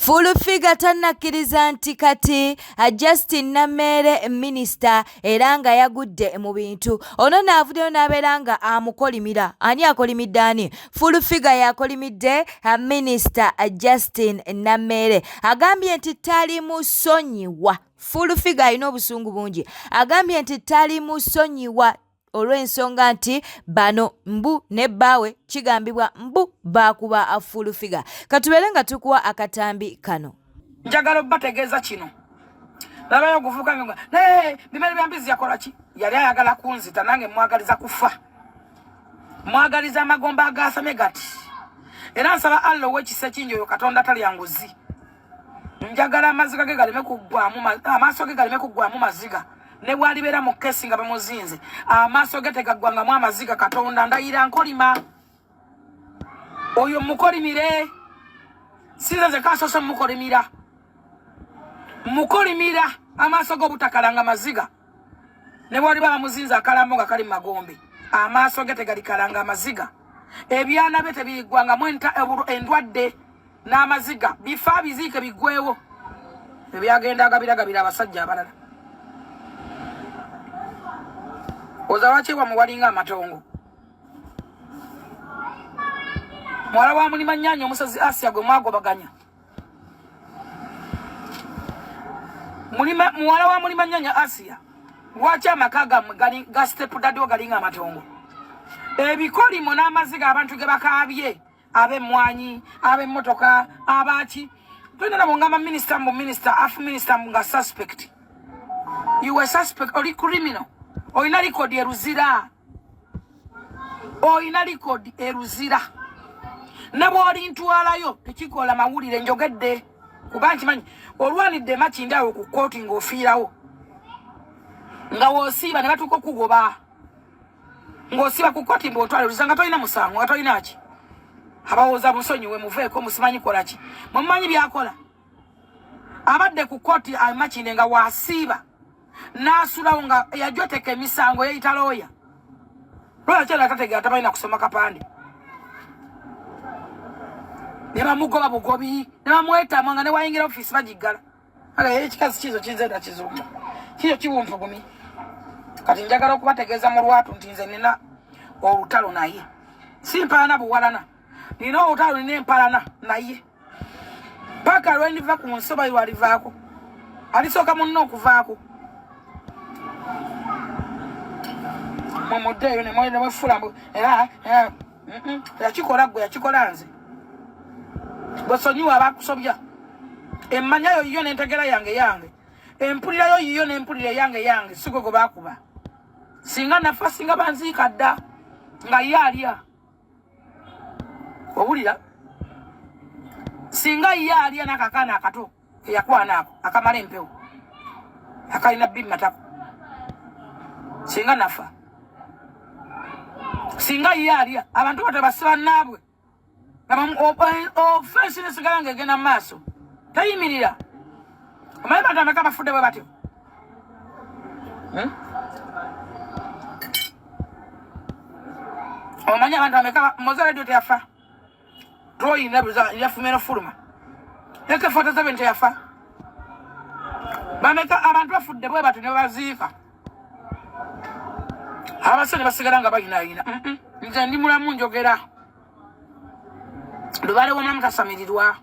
Fulufiga tannakkiriza nti kati Justin Namere minisita era nga yagudde mu bintu. Ono n'avuddeyo n'abeera nga amukolimira. Ani akolimidde ani? Fulufiga yakolimidde minisita Justin Namere. Agambye nti tali musonyiwa. Fulufiga alina obusungu bungi. Agambye nti tali musonyiwa olw'ensonga nti bano mbu ne bbaawe kigambibwa mbu baakuba Fulufiga. Katubeere nga tukuwa akatambi kano. Njagala bategeeza kino. Labayo okuvuga nga nee bimere byambizi yakola ki? Yali ayagala kunzita nange mwagaliza kufa. Mwagaliza amagomba agasamye gati. Era nsaba Allah w'ekisa kingi oyo Katonda tali yanguzi. Njagala amaziga ge galeme kuggwamu amaaso ge galeme kuggwamu maziga. Ne bwalibeera mu kesi nga bamuzinze amaaso ge tegaggwangamu amaziga. Katonda ndayira nkolima oyo mukolimire sinze kasoso mukolimira amaaso go butakalanga maziga. Ne bwaliba bamuzinze akalambo nga kali magombe amaaso ge tegalikalanga amaziga. Ebyana bye tebiggwangamu endwadde n'amaziga bifa biziike biggwewo ebyagenda agabiragabira abasajja abalala. Ozawachewa muwalinga amatongo. Mwala wa mulima nyanya omusazi Asia gwe mwagobaganya. Mwala wa mulima nyanya Asia. Wacha makaga ga step dado galinga amatongo. Ebikoli mona amaziga abantu ge bakabye. Abe mwanyi, abe motoka, abachi. Twendera bongama minister nga suspect. You were suspect or criminal. Oina record eruzira. Nabo oli ntwalayo tekikola mawulire njogedde kubanchi manyi olwanidde makindawo ku court ng'ofiirawo nga wosiiba ne batuuka okugoba ng'osiiba ku court ng'otwala eruzanga tolina musango nga tolina ki abawooza musonyiwe muveeko musimanyi kola ki mumanyi byakola abadde ku court amakinde nga wasiiba n'asulawo nga yajoteka emisango yeyita looya looya kyala tategera tabalina kusoma kapande ne bamugoba bugobi ne bamwetamu nga ne wayingira ofisi bagiggala ekikazi kizo kinzenda kizuma kiyo kiwumpugumi. Kati njagala okubategeeza mu lwatu nti nze nina olutalo naye simpalana buwalana nina olutalo nina empalana naye paka lwendiva ku nsoba lwalivaako alisooka munno okuvaako mumudeyo ne mwene mwefulambu era yakikola gwe yakikola nze bwesonyiwa abakusobya emmanyayo yiyo n'entegera yange empulirayo yiyo n'empulire yange sigo gwe baakuba singa nafa singa banziika dda nga ye alya owulira singa ye alya n'akakaana akato eyakwana ako akamala empewo akalina bbibi matako singa nafa singa ye alya abantu batebasiba naabwe ofensi nesigala ng'egenda mu maaso tayimirira. Omanyi bantu ameka bafudde bwe batyo omanyi abantu ameka moza radio teyafa toyina yafumeno fuluma ekefoto zabe teyafa bameka abantu bafudde bwe batyo ne baziika abasene basigala nga bayinaayina nze ndi mulamu njogera lubale w'omulamu tasamirirwa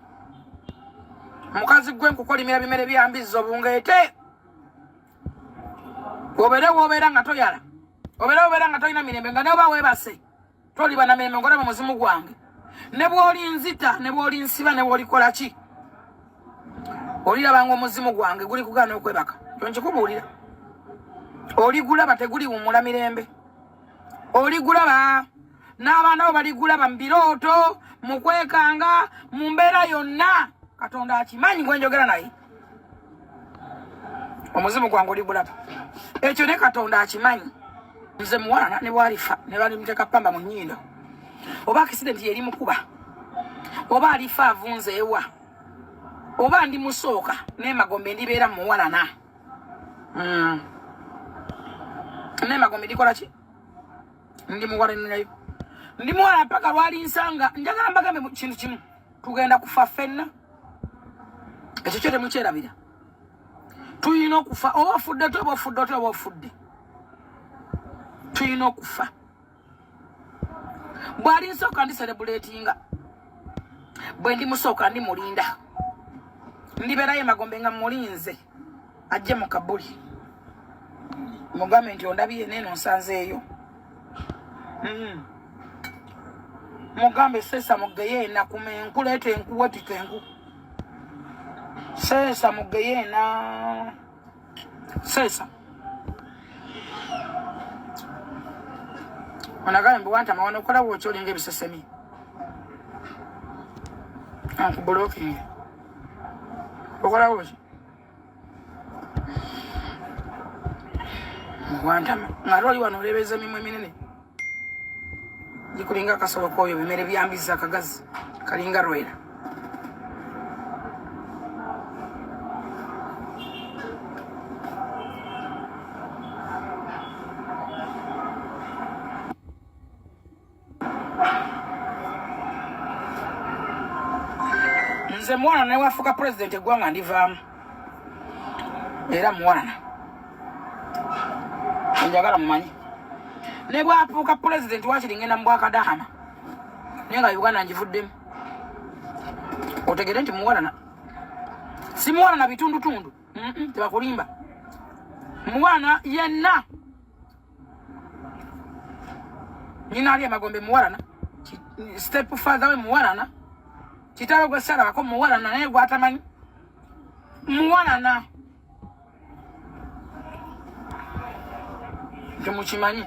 mukazi gwe nkukolimira bimere byambizo bungeete obeera nga toyala obeera nga tolina mirembe nga neoba weebase toliba na mirembe ngolaba muzimu gwange ne bw'oli nzita ne bw'oli nsiba ne bw'olikola ki olirabanga omuzimu gwange guli kugaana okwebaka kyo nkikubuulira oligulaba teguliwumula mirembe oligulaba n'abaana bo baligulaba mu birooto mu kwekanga mu mbeera yonna Katonda akimanyi gwe njogera naye omuzimu gwange oligulaba ekyo ne Katonda akimanyi. Nze muwalana ne bwalifa ne balimuteeka pamba mu nnyindo oba akisidenti yeri mukuba oba alifa avunze ewa oba ndi musooka n'emagombe ndibeera muwalana n'emagombe ndikola ki ndi muwalanirayo ndi muwala paka lwali nsanga njagala mbagambe kintu kimu tugenda kufa ffenna ekyo kyo temukyerabira tuyina okufa oba ofudde toba ofudde tuyina okufa bw'ali nsooka ndi celebratinga bwe ndi musooka ndi mulinda ndibeerayo Magombe nga mulinze ajje mu kabuli mugambe nti ondabye neeno nsanzeeyo mugambe sesa mugeyeena kumenku leeta enku wetika enku sesa mugeyeena sesa onagambe mbu wantama wano okola bwotyo olinga ebisesemi ankubulokinge okola bwotyo wantama nga oli wano olebeza emimwe eminene gikulinga akasolo koyo bimere byambiza akagazi kalinga rwera nze muwana naye wafuuka president eggwanga ndivaamu era muwana njagala mumanyi ne bwafuuka president wakiri ngenda mu bwakadahama naye nga Uganda ngivuddemu otegere nti muwana si muwana na bitundutundu tebakulimba muwana yenna nyina ali Magombe muwana step father we muwana kitalo gwe sala ko muwana naye gwatamanyi muwana temukimanyi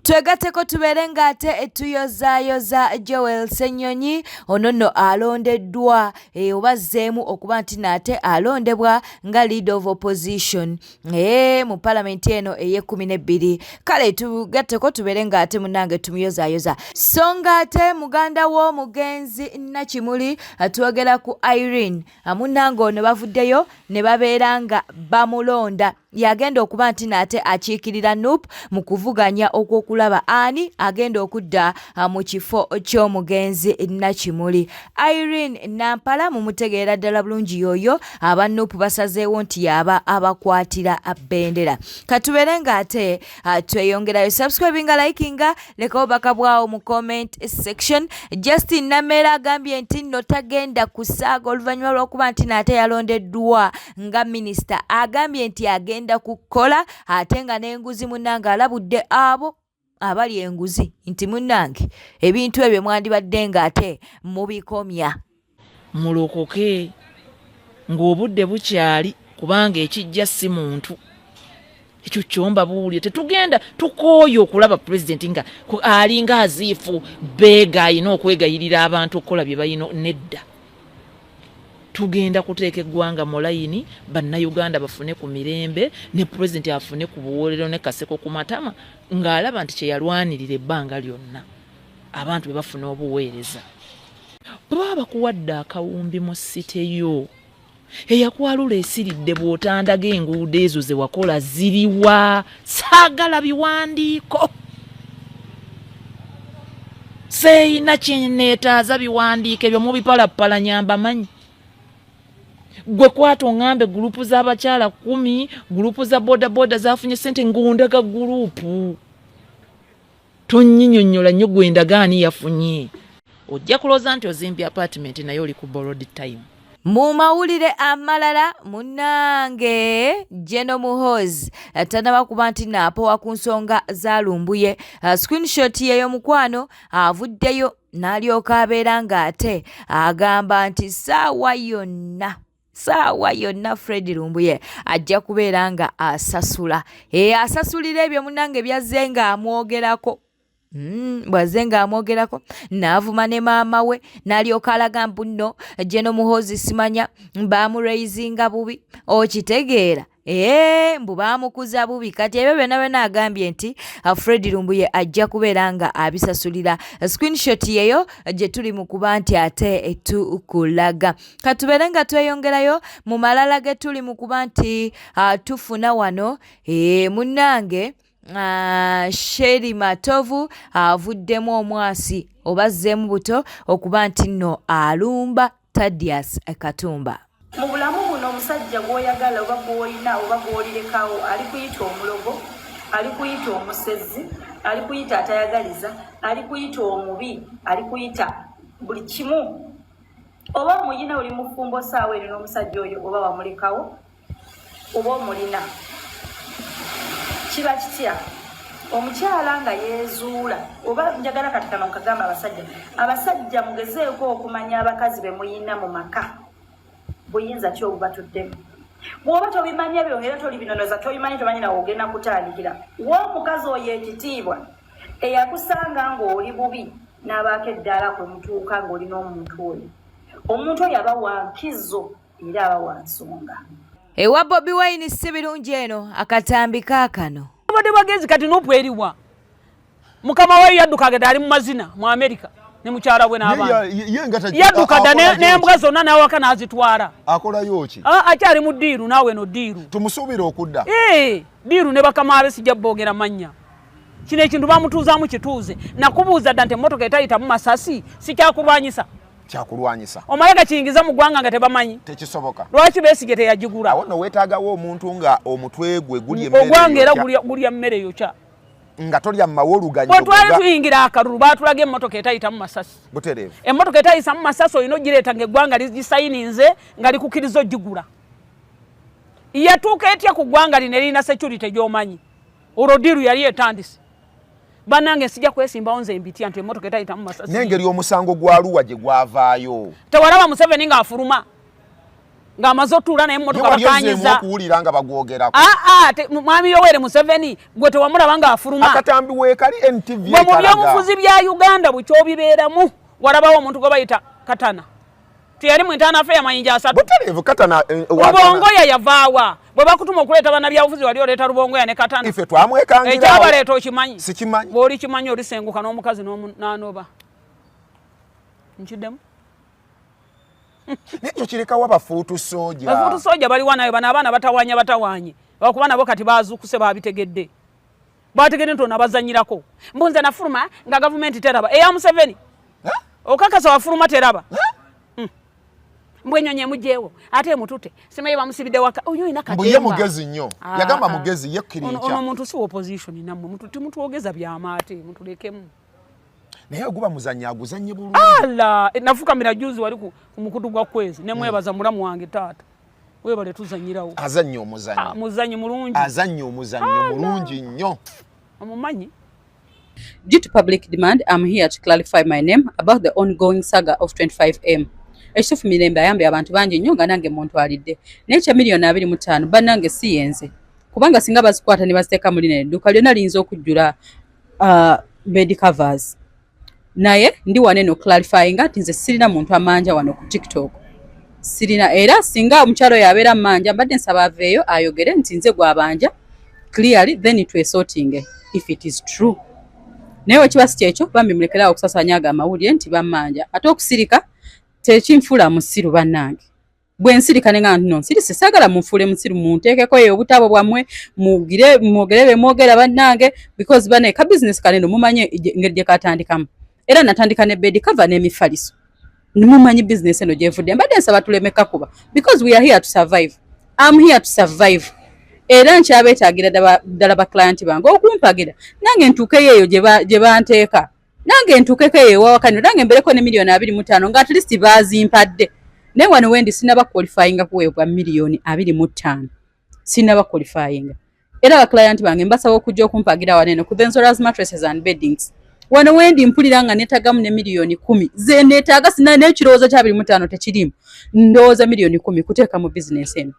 twegatteko tubeere ng'ate etuyozaayoza Joel Ssenyonyi ono nno alondeddwa oba azzeemu okuba nti naate alondebwa nga leader of opposition mu palamenti eno ey'12 kale tugatteko tubeere ng'ate munnange tumuyozaayoza so ng'ate muganda w'omugenzi Nakimuli twogera ku Irene munnange ono bavuddeyo ne babeera nga bamulonda yagenda okuba nti naate akiikirira NUP mu kuvuganya okwokulaba ani agenda okudda mu kifo ky'omugenzi Nakimuli. Irene Nampala mumutegeera ddala bulungi yoyo aba NUP basazeewo nti yaba abakwatira bendera. Katubeere ng'ate tweyongerayo subscribinga likinga lekawo baka bwawo mu comment section. Justin Namera agambye nti nno tagenda kusaaga oluvannyuma lw'okuba nti naate yalondeddwa nga minisita agambye nti agenda kukola ate nga n'enguzi munnange alabudde abo abali enguzi nti munnange ebintu ebyo mwandibadde ng'ate mubikomya mulokoke ng'obudde bukyali kubanga ekijja si muntu ekyo kyomba buwulire tetugenda tukooye okulaba pulezidenti nga alinga aziifu beega ayina okwegayirira abantu okukola bye bayina nedda tugenda kuteeka eggwanga mu layini bannayuganda bafune ku mirembe ne pulezidenti afune ku buwoolero ne kaseko ku matama ng'alaba nti kyeyalwanirira ebbanga lyonna abantu be bafuna obuweereza baba bakuwadde akawumbi mu siteyo eyakwalula esiridde bw'otandaga enguudo ezo ze wakola ziriwa saagala biwandiiko seyina kyeneetaaza biwandiiko ebyo mubipalapalanya mbamanyi gwe kwata oŋŋambe gurupu z'abakyala 10 gurupu za bodaboda zafunye sente ng'ondaga gurupu tonyinyonnyola nnyo gwendagaani yafunye ojja kulooza nti ozimbye apartment naye oli ku borrowed time. Mu mawulire amalala munnange Jeno Muhoozi tanaba kuba nti naapowa ku nsonga zalumbuye screenshot yeyo mukwano avuddeyo n'alyoka abeera ng'ate agamba nti saawa yonna Fred Lumbuye ajja kubeera nga asasula asasulira ebyo munnange byazze ng'amwogerako bwazze ng'amwogerako n'avuma ne maama we n'alyoka alaga mbu nno Jeno Muhoozi simanya baamuraizinga bubi okitegeera mbu baamukuza bubi kati ebyo byonna agambye nti Fred Lumbuye ajja kubeera nga abisasulira. Screenshot yeyo gye tuli mu kuba nti ate tukulaga katubeere nga tweyongerayo mu malala ge tuli mu kuba nti tufuna wano munnange Sheri Matovu avuddemu omwasi obazzeemu buto okuba nti nno alumba Thaddeus Katumba. Mu bulamu buno omusajja gw'oyagala oba gw'olina oba gw'olirekawo ali kuyita omulogo, ali kuyita omusezi, ali kuyita atayagaliza, ali kuyita omubi, ali kuyita buli kimu. Oba omuyina oli mufumbo saawa eno n'omusajja oyo oba wamulekawo oba omulina. Kiba kitya omukyala nga yeezuula oba njagala kati kano nkagamba abasajja mugezeeko okumanya abakazi be muyina mu maka. Buyinza ki obubatuddemu bw'oba tobimanya byo era toli binonoza tobimanyi tomanyi nawe ogenda kutandikira w'omukazi oyo ekitiibwa eyakusanga ng'oli bubi n'abaako eddaala kwe mutuuka ng'olina omuntu oyo aba wa nkizo era aba wa nsonga. Ewa Bobi Wine si birungi eno akatambi kaakano abadde bagezi kati n'opweriwa mukama we yadduka gada ali mu mazina mu Amerika ne mukyala we n'abaana yadduka dda n'embwa zonna n'awaka n'azitwara akolayo ki akyali mu ddiiru naawe no ddiiru tumusuubira okudda ddiiru ne bakama abe sijja boogera mannya kino ekintu bamutuuzaamu kituuze nakubuuza dda nti emmotoka etayitamu masasi sikyakulwanyisa kyakulwanyisa omalega kiyingiza mu ggwanga nga tebamanyi tekisoboka lwaki Besigye teyagigula awo no weetaagawo omuntu nga omutwe gwe guli ogwanga era gulya mmere yokya nga tolya mawoluganya bwe twali tuyingira akalulu baatulaga emmotoka etayitamu masasi butereevu emmotoka etayitamu masasi olina ogireeta ng'eggwanga ligisayininze nga likukkiriza ogigula yatuuka etya ku ggwanga lino erina security gy'omanyi olwo ddiiru yali etandise bannange sijja kwesimbawo nze mbitya nti emmotoka etayitamu masasi n'engeri omusango gwa Arua gye gwavaayo tewalaba Museveni ng'afuluma ng'amaze otuula naye emmotoka bakanyiza okuwulira nga bagwogerako mwami Yoweri Museveni gwe tewamulaba ng'afuluma akatambi weekali NTV bwe mu byobufuzi bya Uganda bwe kyobibeeramu walabawo omuntu gwe bayita Katana teyali mu ntanafe y'amayinja 3 butereevu Katana Rubongoya yavaawa bwe bakutuma okuleeta bannabyabufuzi wali oleeta Rubongoya ne Katana ife twamwekangira ekyabaleeta okimanyi sikimanyi bw'oli kimanyi olisenguka n'omukazi n'anoba nkiddemu nekyo kirekawo abafuutu soja baliwa nayo bano abaana batawanye okuba nabo kati bazuukuse babitegedde bategedde nti ono abazanyirako mbunze nafuluma nga gavumenti teraba eya Museveni okakasa wafuluma teraba mbwenyonye mujjeewo ate mutute simaye bamusibidde waka oyo ina katemba mbuye mugezi nnyo yagamba mugezi ye kirincha ono omuntu si opposition namwe mutwogeza byamaate mutulekemu naye oguba muzannya aguzannye bulungi ala nafukamira juzi wali ku mukutu gwa kwezi ne mwebaza mulamu wange taata webale tuzanyirawo azannye omuzannyo muzannyi mulungi azannye omuzannyo mulungi nnyo omumanyi. Due to public demand, I'm here to clarify my name about the ongoing saga of 25M. Ekituufu Mirembe ayambye abantu bangi nnyo nga nange muntwalidde n'ekya $2.25 bannange si yenze kubanga singa bazikwata ne baziteeka mu lino edduuka lyonna liyinza okujjula bed covers. Naye ndi wane no clarifying nti nze sirina muntu amanja wano ku TikTok. Sirina era singa omukyalo yabeera manja mbadde nsaba aveeyo ayogere nti nze gwabanja clearly then twesorting if it is true. Naye wekiba si kyekyo bambi mulekerawo okusasanyaaga amawulire nti bammanja ate okusirika tekinfula musiru bannange bwe nsirika ne nga nti nsiri sisagala munfule musiru munteekeko eyo obutabo bwammwe mwogerere mwogera bannange because bane ka business kaneno mumanye ngeri gye katandikamu era natandika ne bed cover n'emifaliso nimumanyi business eno gyevudde mbadde nsaba tulemeka kuba because we are here to survive. I'm here to survive era nkyabeetaagira ddala ba client bange okumpagira nange ntuukeyo eyo gye banteeka nange ntuukeko eyo ewawakaniro nange mbereko ne $2.25 nga at least bazimpadde naye wano wendi sinaba qualifyinga kuweebwa $2.25 sinaba qualifyinga era ba client bange mbasaba okujja okumpagira waneno ku Benzora's mattresses and beddings wano wendi mpulira nga neetagamu ne $10,000 ze neetaaga sina n'ekirowoozo kya $2.25 tekirimu ndowooza $10,000 kuteeka mu business eno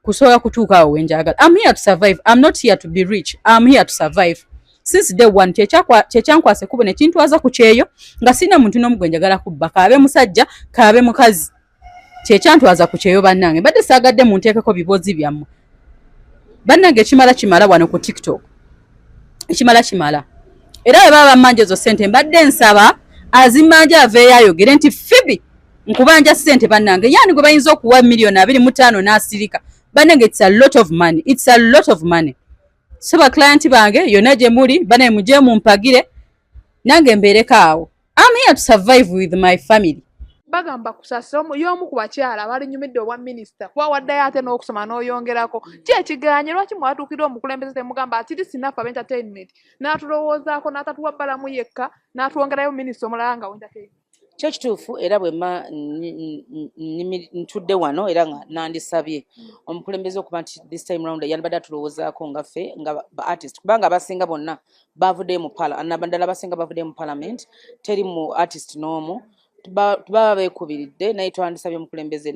kusobola kutuuka awo wenjagala. I'm here to survive. I'm not here to be rich. I'm here to survive. Since day one kyekyankwasa kubo ne kintwaza ku kyeyo nga sina muntu n'omu gwe njagala kubba kaabe musajja kaabe mukazi kyekyantwaza ku kyeyo bannange mbadde saagadde munteekeko bibozi byammwe bannange kimala wano ku TikTok kimala era bwe baba bamanja ezo ssente mbadde nsaba azimanja aveeyo ayogere nti Phoebe nkubanja ssente bannange yani gwe bayinza okuwa $2.5 n'asirika bannange it's a lot of money so ba client bange yonna gye muli banaye mujje mumpagire nange mbeereko awo I'm here to survive with my family. Bagamba kusasa y'omu ku bakyala abalinyumidde obwa minisita kuba waddayo ate n'okusoma n'oyongerako ki ekiganye lwaki mwatuukira omukulembeze temugamba ati sinafa of entertainment n'atulowoozaako n'atatuwa bbalamu yekka n'atwongerayo minisita omulala nga entertainment kyo kituufu era bwe ntudde wano era nga nandisabye omukulembeze okuba nti this time round yalibadde atulowoozaako nga ffe nga ba artist kubanga abasinga bonna bavuddeyo mu naddala abasinga bavuddeyo mu parliament teri mu artist n'omu tubaba beekubiridde naye twandisabye omukulembeze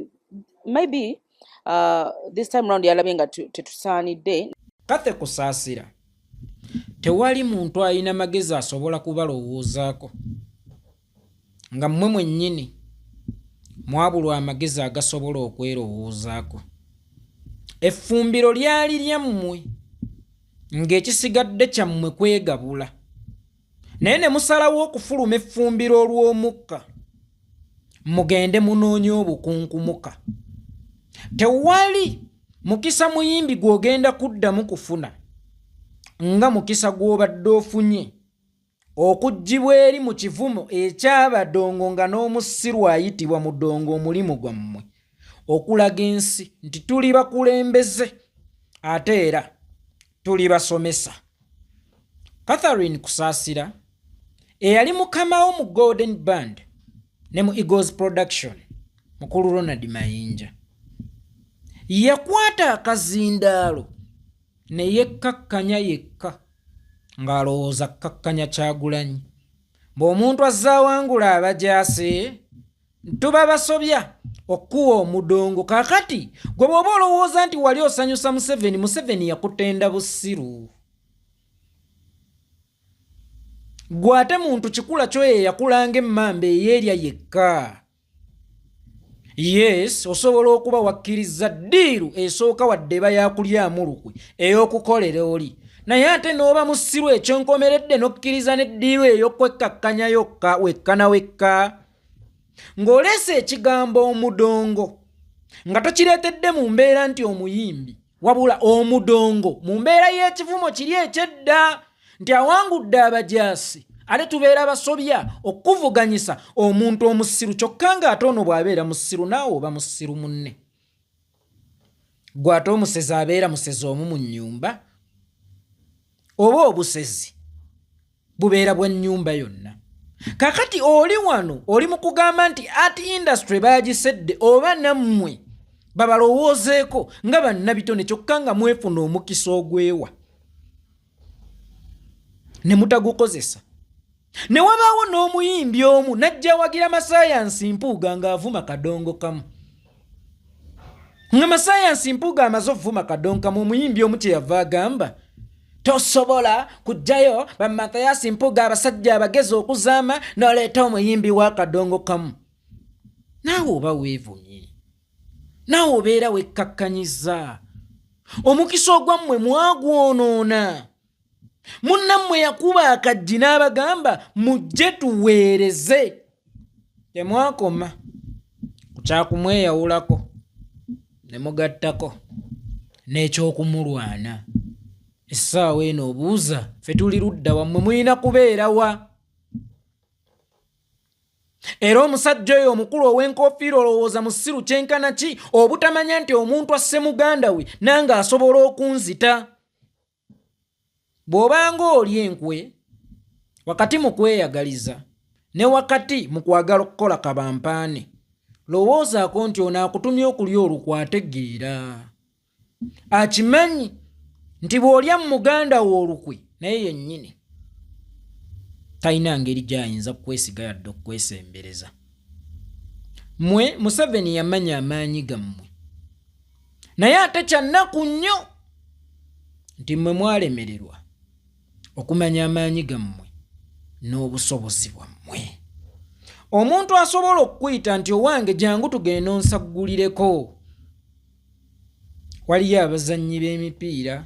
maybe this time round yalabye nga tetusaanidde kate kusaasira tewali muntu alina magezi asobola kubalowoozaako nga mmwe mwennyini mwabulwa amagezi agasobola okwerowoozaako. Effumbiro lyali lyammwe ng'ekisigadde kyammwe kwegabula naye ne musalawo okufuluma effumbiro olw'omukka mugende munoonye obukunkumuka. Tewali mukisa muyimbi gw'ogenda kuddamu kufuna nga mukisa gw'obadde ofunye okuggyibwa eri mu kivumo eky'abadongo nga n'omusiru ayitibwa mu ddongo omulimu gwammwe okulaga ensi nti tuli bakulembeze ate era tuli basomesa. Catherine Kusaasira eyali mukamawo mu Golden Band ne mu Eagles Production mukulu Ronald Mayinja yakwata akazindaalo ne yekkakkanya yekka ng'alowooza kkakkanya Kyagulanyi bw'omuntu azzaawangula abajaase tuba basobya okuwa omudongo. Kaakati gwe bw'oba olowooza nti wali osanyusa Museveni yakutenda bussiru. Gwe ate muntu kikula kyo ye yakulanga emmamba eyeerya yekka. Yes, osobola okuba wakkiriza ddiiru esooka wadde eba yakulyamu lukwe ey'okukolera oli naye ate n'oba musiru ekyonkomeredde n'okkiriza n'eddiiru ey'okwekkakkanya yokka wekka na wekka ng'oleese ekigambo omudongo nga tokireetedde mu mbeera nti omuyimbi wabula omudongo mu mbeera y'ekivumo kiri ekyedda nti awangudde abajaasi ate tubeera basobya okuvuganyisa omuntu omusiru kyokka ng'ate ono bw'abeera musiru naawe oba musiru munne. Gwe ate omusezi abeera musezi omu mu nnyumba oba obusezi bubeera bwa nnyumba yonna. Kakati oli wano oli mu kugamba nti art industry baagisedde oba nammwe babalowoozeeko nga bannabitone kyokka nga mwefuna omukisa ogwewa ne mutagukozesa. Ne wabaawo n'omuyimbi omu najja wagira Masayansi Mpuuga ng'avuma kadongo kamu. Nga Masayansi Mpuuga amaze okuvuma kadongo kamu omuyimbi omu kye yava agamba tosobola kujjayo ba Masayansi Mpuuga abasajja abagezi okuzaama n'oleeta omuyimbi wa kadongo kamu. Naawe oba weevumye. Naawe obeera wekkakkanyiza. Omukisa ogwammwe mwagwonoona. Munnammwe yakuba akajji n'abagamba mujje tuweereze. Temwakoma ku kyakumweyawulako ne mugattako n'ekyokumulwana. Essaawa eno obuuza ffe tuli ludda wammwe mulina kubeera wa? Era omusajja oyo omukulu ow'enkoofiira olowooza musiru kyenkana ki obutamanya nti omuntu asse muganda we nange asobola okunzita? Bw'obanga oli enkwe wakati mu kweyagaliza ne wakati mu kwagala okukola kabampaane lowoozaako nti ono akutumye okulya olukwategeera. Akimanyi nti bw'olya mu muganda wo olukwe naye yennyini talina ngeri gy'ayinza kukwesiga yadde okukwesembereza. Mmwe Museveni yamanya amaanyi gammwe naye ate kyannaku nnyo nti mmwe mwalemererwa okumanya amaanyi gammwe n'obusobozi bwammwe. Omuntu asobola okukuyita nti owange jangu tugende onsaggulireko waliyo abazannyi b'emipiira,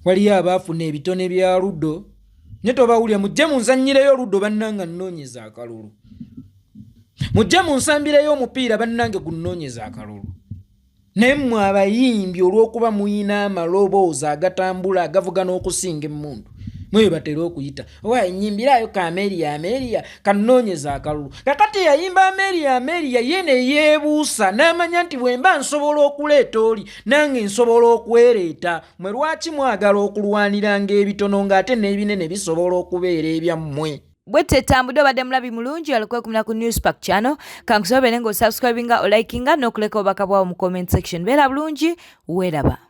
waliyo abaafuna ebitone bya Ludo. Ne tobawulira mujje munzannyireyo Ludo bannanga nnoonyeza akalulu. Mujje munsambireyo omupiira bannange gunnoonyeza akalulu. Naye mmwe abayimbi olw'okuba muyina amaloboozi agatambula agavuga n'okusinga emmundu mwe batera okuyita owa enyimbirayo ka Amelia kannoonyeza akalulu. Kakati yayimba Amelia ye ne yeebuusa n'amanya nti bwe mba nsobola okuleeta oli nange nsobola okwereeta. Mwe lwaki mwagala okulwaniranga ebitono ng'ate n'ebinene bisobola okubeera ebyammwe? Bwete tambudde obadde mulabi mulungi alokwekumira ku Newspark channel. Kankusobere ng'osubscribinga, olikinga n'okuleka obubaka bwawo mu comment section. Beera bulungi, weeraba.